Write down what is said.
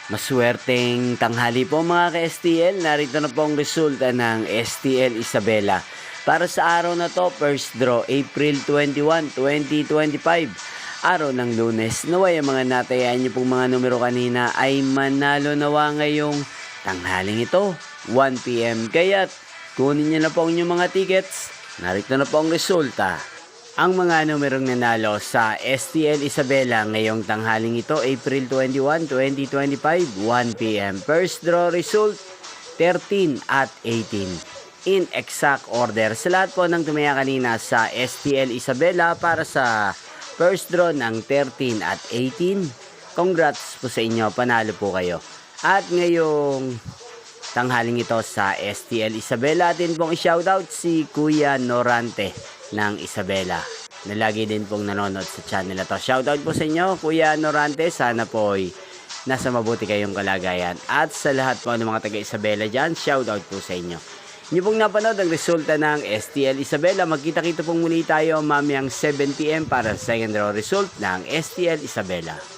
Maswerteng tanghali po mga ka-STL. Narito na po ang resulta ng STL Isabela. Para sa araw na to, first draw, April 21, 2025. Araw ng Lunes. Naway ang mga natayaan niyo pong mga numero kanina ay manalo nawa ngayong tanghaling ito, 1 PM. Kaya't kunin niyo na po ang inyong mga tickets. Narito na po ang resulta. Ang mga numerong nanalo sa STL Isabela ngayong tanghaling ito, April 21, 2025, 1 PM. First draw result, 13 at 18. In exact order. Sa lahat po ng tumaya kanina sa STL Isabela para sa first draw ng 13 at 18. Congrats po sa inyo, panalo po kayo. At ngayong tanghaling ito sa STL Isabela, atin pong i-shoutout si Kuya Norante ng Isabela na lagi din pong nanonood sa channel na to. Shoutout po sa inyo, Kuya Norante. Sana po ay nasa mabuti kayong kalagayan. At sa lahat po ng mga taga Isabela dyan, shoutout po sa inyo. Inyo pong napanood ang resulta ng STL Isabela. Magkita-kita pong muli tayo mamayang 7 PM para sa second draw result ng STL Isabela.